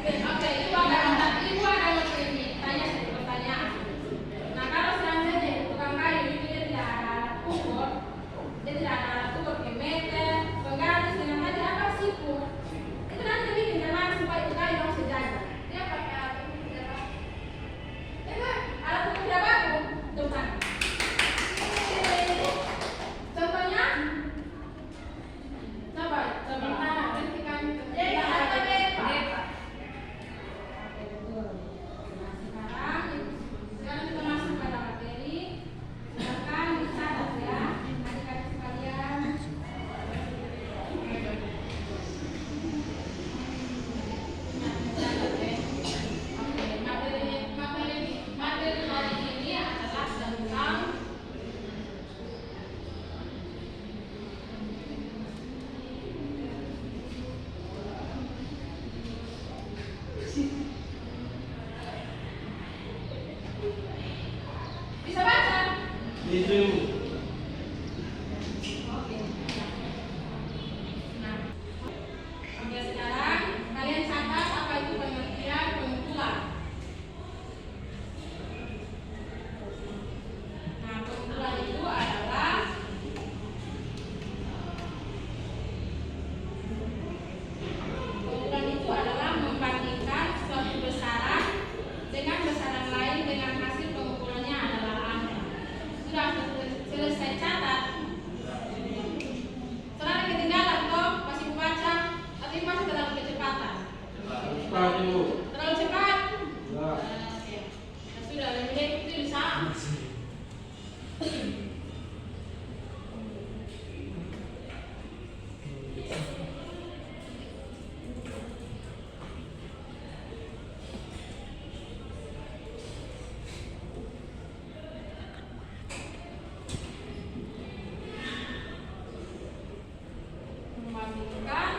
Oke, ibu akan tanya satu pertanyaan. Nah, kalau seandainya tukang kayu itu dia tidak ada alat ukur, dia tidak ada alat ukur kayak meter, penggaris, dengan tadi apa siku, itu nanti dia bikin gimana supaya itu kayu langsung sejajar. Dia pakai alat ukur tidak baku. Ya kan? Alat ukur tidak baku, depan. Contohnya, coba. Perhatikan. Jadi apa depa? Sekarang kita masuk pada materi. Silakan dicatat ya, adik-adik sekalian. Oke, materi hari ini adalah tentang bisa baca? Itu. Oke. Nah, oke sekarang kalian catat apa itu pengertian pengumpulan. Nah, pengumpulan itu adalah membandingkan suatu besaran dengan besaran lain dengan hasil pengumpulannya adalah angka. Sudah selesai catat. Saudara ketinggalan toh, masih membaca atau masih terlalu kecepatan? Cepat ibu. Terlalu cepat? Ya. Oke. Nah, sudah lebih baik itu bisa. Membandingkan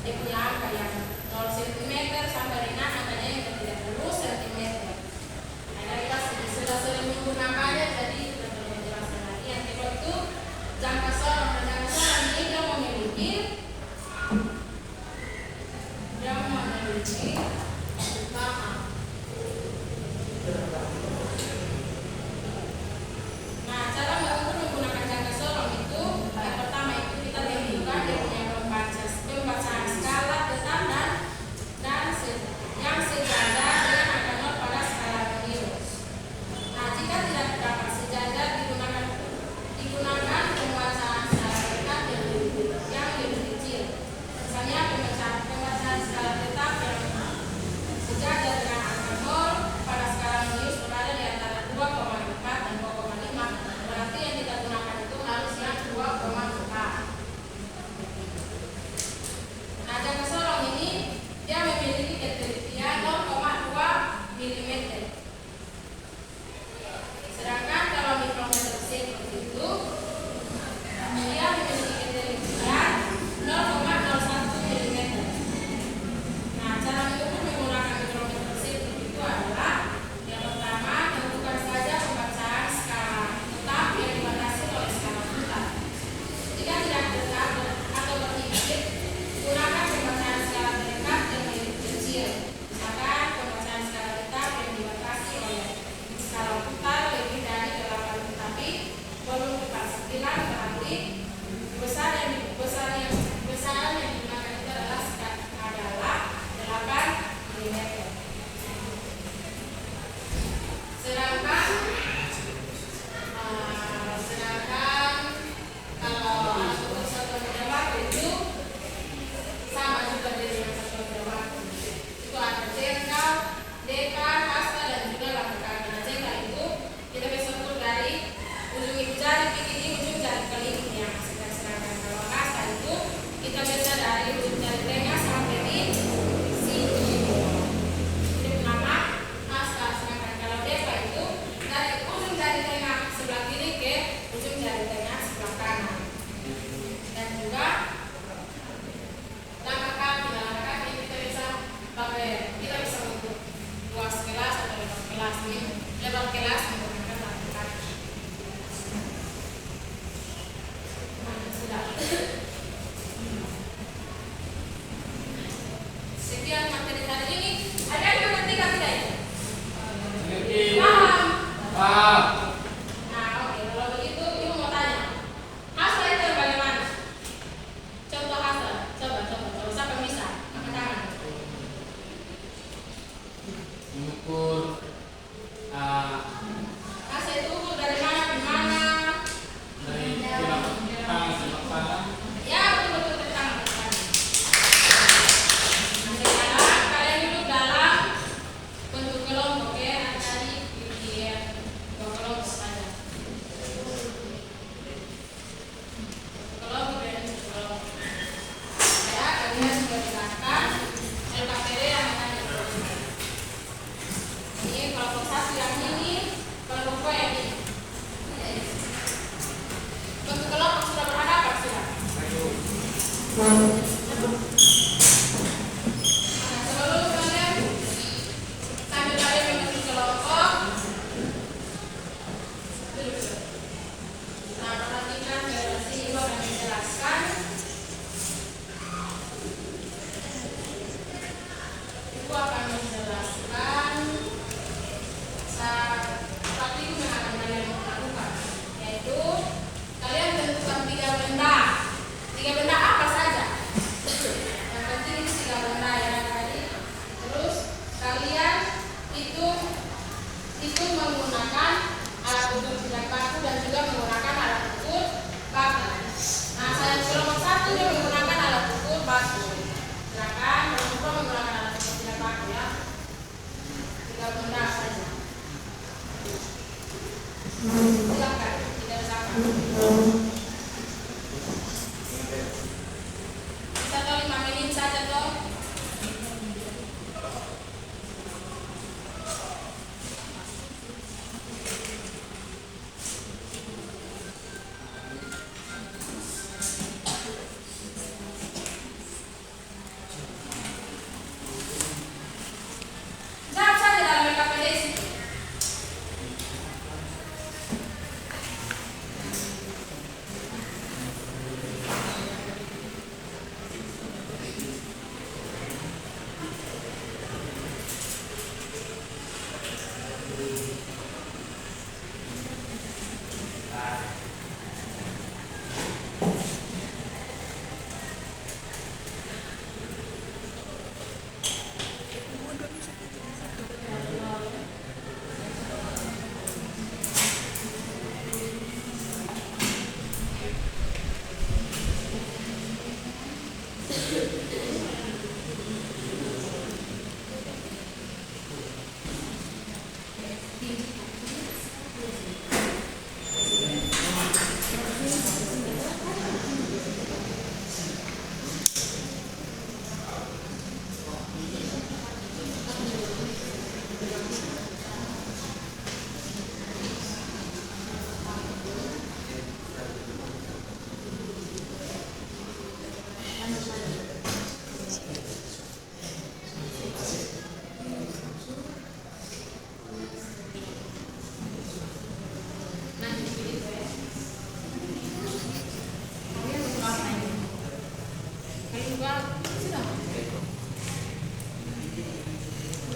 dia punya angka yang 0 cm sampai dengan angkanya yang 30 cm. Nah, kita sudah sering menggunakannya, jadi kita perlu menjelaskan lagi. Yang kedua itu jangka sorong. Jangka sorong ini dia memiliki nah, cara untuk menggunakan jangka sorong itu yang pertama itu kita tentukan dia punya pembacaan skala tetap dan yang sejajar dengan angka 0 pada skala minus. Nah, jika tidak terdapat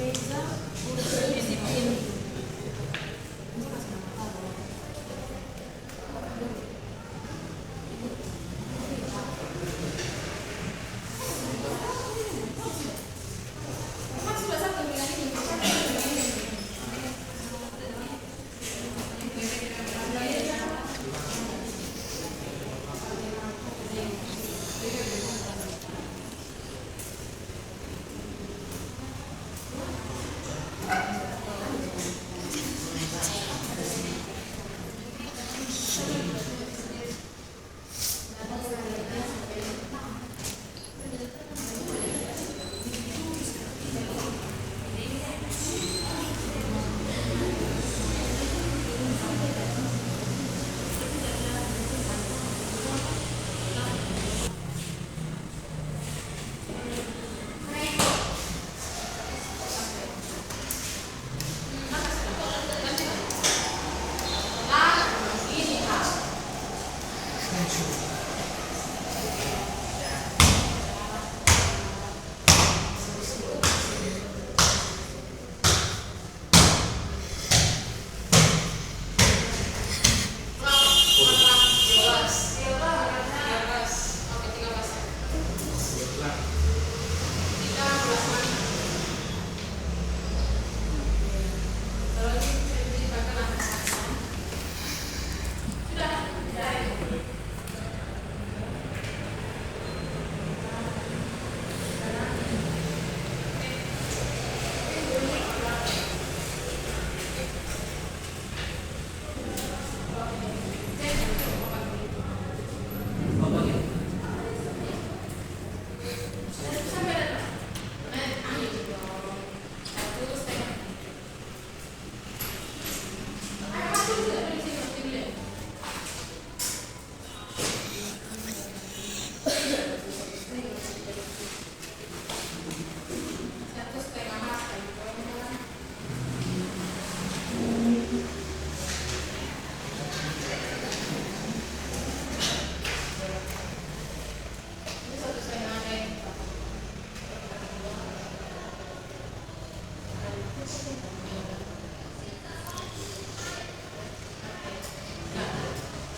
Disiplin.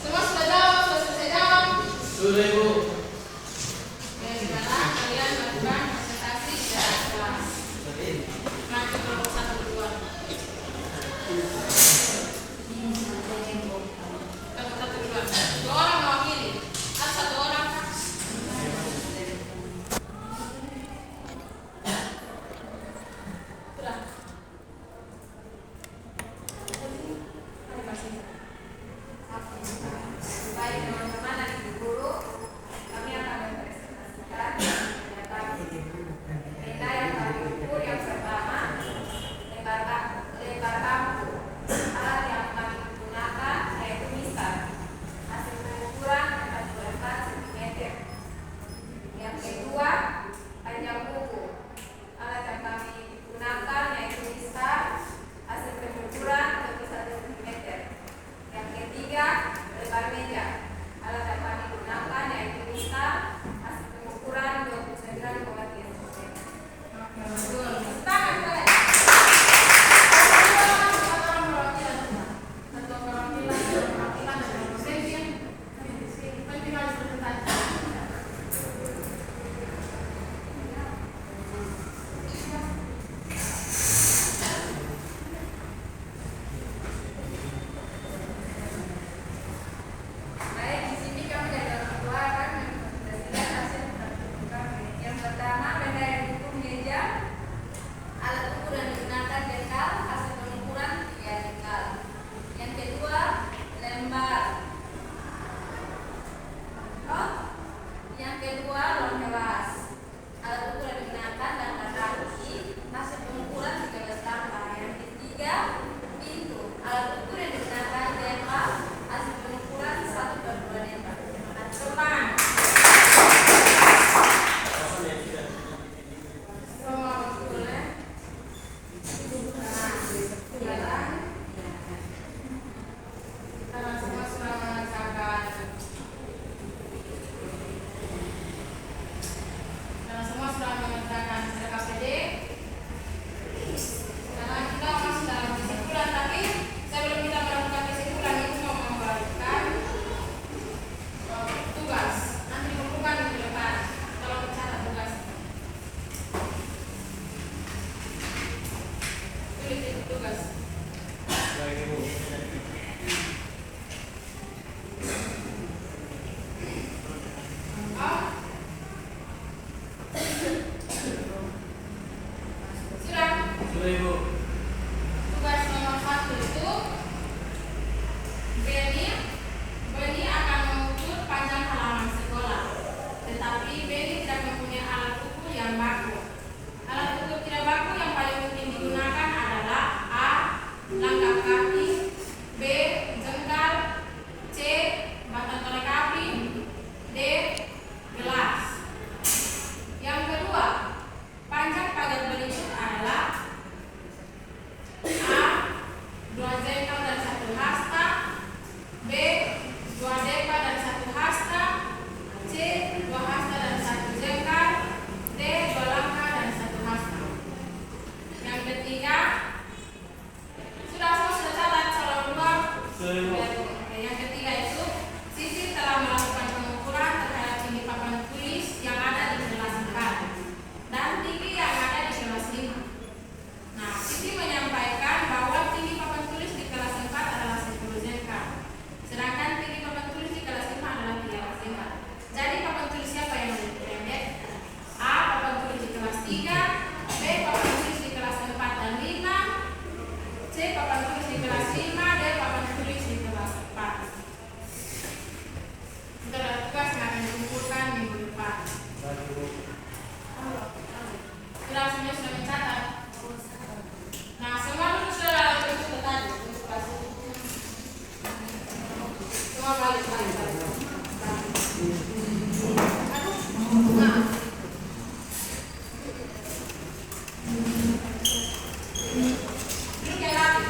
Semua sudah jawab, sudah selesai jawab. Sudah Ibu. Oke, sekarang kalian lakukan presentasi di dalam kelas. Nanti kelompok 1 duluan. Kelompok 1 duluan. 2 orang mewakili. Harus 1 orang. Sudah. Baik teman-teman dan ibu guru, Sudah Ibu. Tugas nomor 1 itu Beni akan mengukur panjang halaman sekolah, tetapi Beni tidak mempunyai alat ukur yang baku. Alat ukur tidak baku yang paling mungkin digunakan adalah A. Langkah kaki, B. Jengkal, C. Batang korek api, D. Gelas. Yang kedua, panjang pagar berikut adalah A. 2 jengkal dan 1 hasta, B. 2 dekal dan 1 hasta, C. 2 hasta dan 1 jengkal, D. 2 langkah dan 1 hasta. Yang ketiga, sudah catat soal 2. Sudah Ibu. Oke, yang ketiga itu Siti telah melakukan pengukuran terhadap tinggi papan tulis yang ada di kelas 4 dan tinggi yang ada di kelas 5. Nah, Siti menyampaikan bahwa tinggi papan tulis di kelas 4 adalah 10 jengkal, sedangkan tinggi papan tulis di kelas 5 adalah 13 jengkal. Jadi papan tulis siapa yang lebih pendek? A. Papan tulis di kelas 3, B. Papan tulis di kelas 4 dan 5, C. Papan tulis di kelas 5, D. Papan tulis di kelas 4. Sudah tugas yang akan dikumpulkan minggu depan. Sudah semuanya sudah mencatat. Nah, semua lulus sudah untuk tadi. Semua balik. Nah. Duduk yang rapi.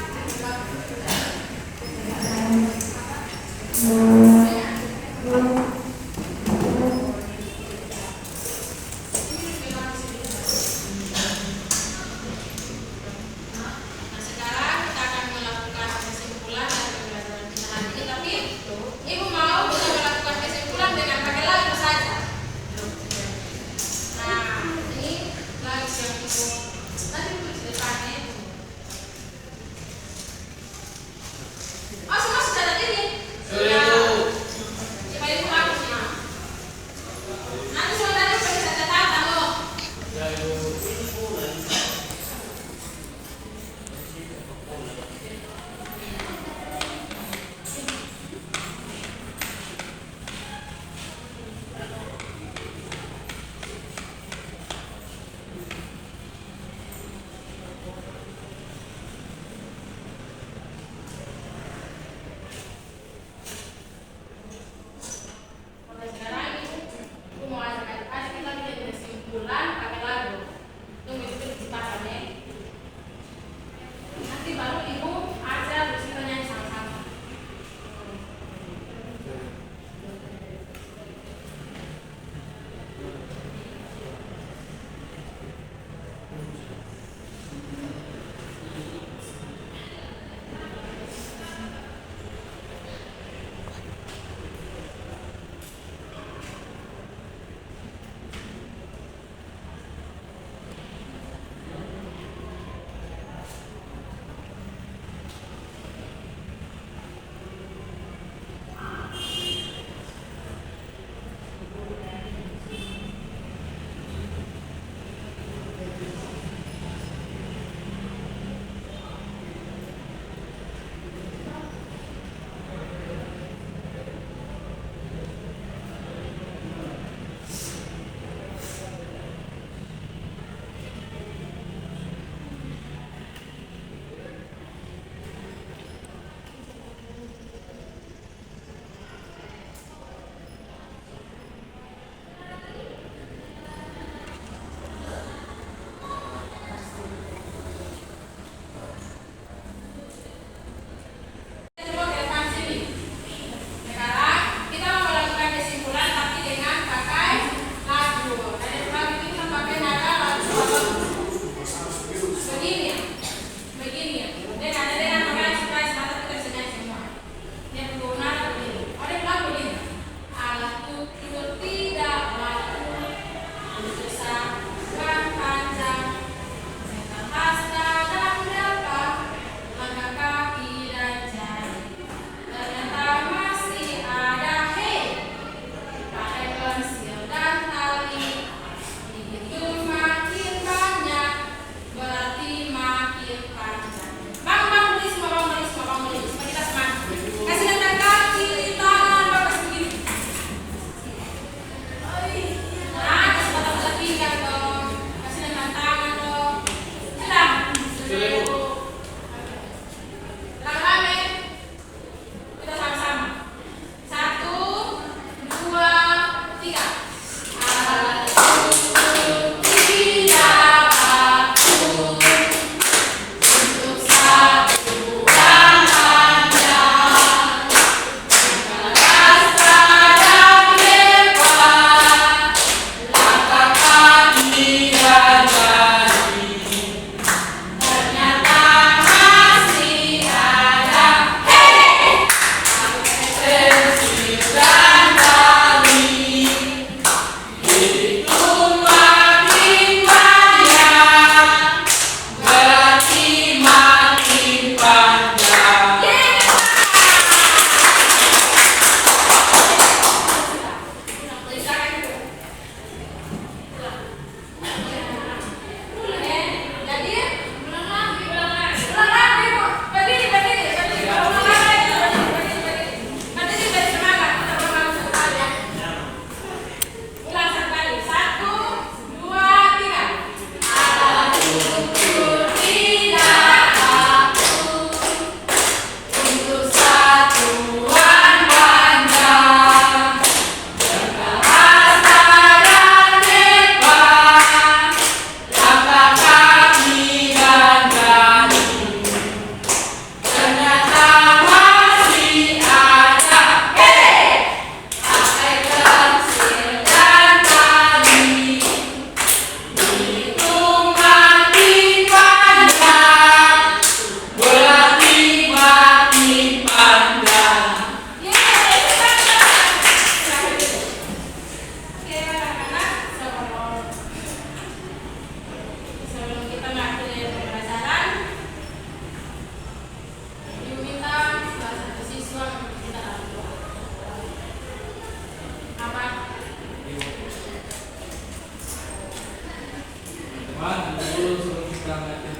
Maju dulu sebelum kita ngajak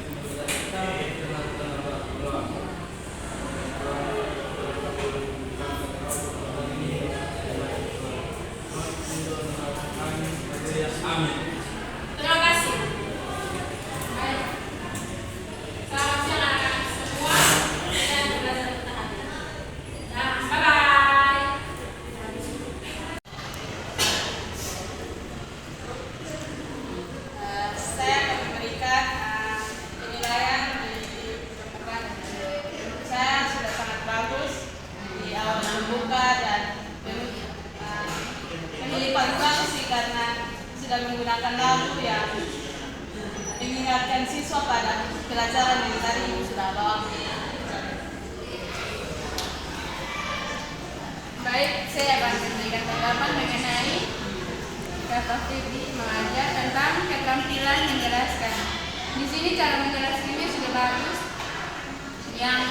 kita perkenalkan orang tua. Amin. Terima kasih. Baik. Selamat siang anak-anak semua dan belajar bertahan. Nah, bye-bye. Saya akan memberikan penilaian di pertemuan. Saya sudah sangat bagus di awal membuka dan memilih paling bagus sih karena sudah menggunakan lagu yang mengingatkan siswa pada pelajaran yang tadi Ibu sudah bawa. Baik, saya akan memberikan tanggapan mengenai kata Feby mengajar tentang keterampilan menjelaskan. Di sini cara menjelaskannya sudah bagus. Yang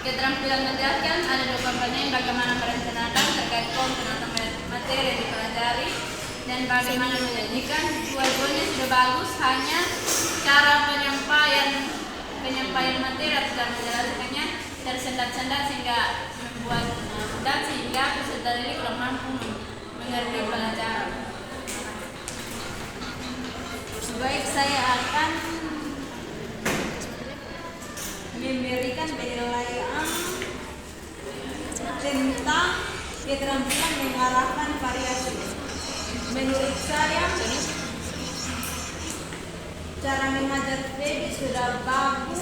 keterampilan menjelaskan ada dua komponen: bagaimana merencanakan terkait konten atau materi yang dipelajari dan bagaimana menyajikan. Dua-duanya sudah bagus, hanya cara penyampaian materi atau cara menjelaskannya tersendat-sendat sehingga membuat berat sehingga peserta ini kurang mampu mengerti pelajaran. Baik, saya akan memberikan penilaian tentang keterampilan mengarahkan variasi. Menurut saya, cara mengajar Feby sudah bagus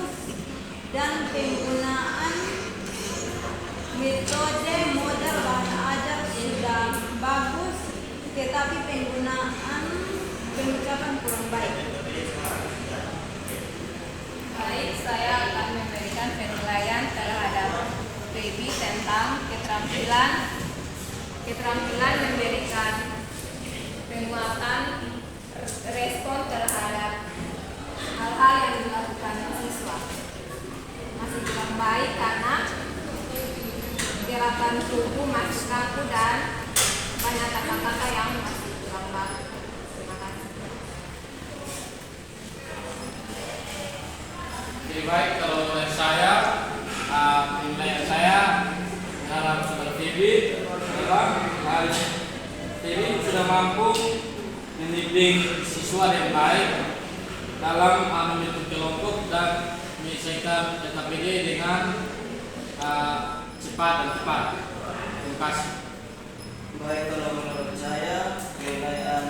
dan penggunaan metode model bahasa ajar sudah bagus, tetapi penggunaan pengucapan kurang baik. Baik, saya akan memberikan penilaian terhadap Feby tentang keterampilan memberikan penguatan respon terhadap hal-hal yang dilakukan siswa. Masih kurang baik karena gerakan tubuh masih kaku dan banyak kata-kata yang masih kurang bagus. Terima kasih. Oke, baik, kalau dari saya, penilaian saya terhadap saudara Feby adalah Feby sudah mampu membimbing siswa dengan baik dalam membentuk kelompok dan menyelesaikan KPD dengan cepat dan tepat. Terima kasih. Baik, kalau menurut saya penilaian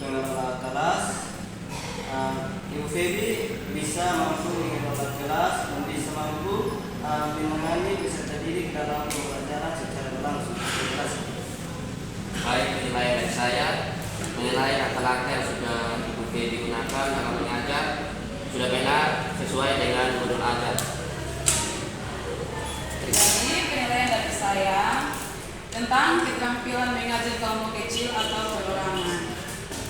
pengelola kelas, Ibu Feby bisa mampu mengelola kelas dan bisa mampu menemani peserta didik dalam pembelajaran secara langsung. Terima kasih. Baik, penilaian dari saya menilai kata-kata yang sudah Ibu Feby gunakan dalam mengajar sudah benar sesuai dengan modul ajar. Jadi penilaian dari saya tentang keterampilan mengajar kelompok kecil atau perorangan.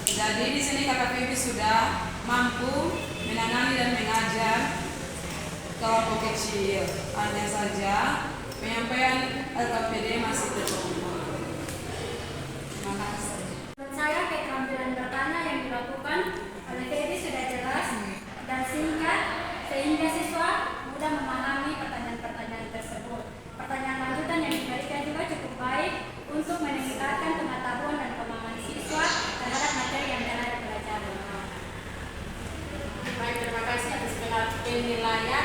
Jadi di sini Kakak Feby sudah mampu menangani dan mengajar kelompok kecil. Hanya saja penyampaian LKPD masih terlalu. Terima kasih. Menurut saya keterampilan bertanya yang dilakukan oleh Feby sudah jelas dan singkat sehingga siswa mudah memahami pertanyaan-pertanyaan tersebut. Pertanyaan lanjutan yang diberikan juga cukup baik untuk meningkatkan pengetahuan dan pemahaman siswa terhadap materi yang telah dipelajari. Baik, terima kasih atas penilaian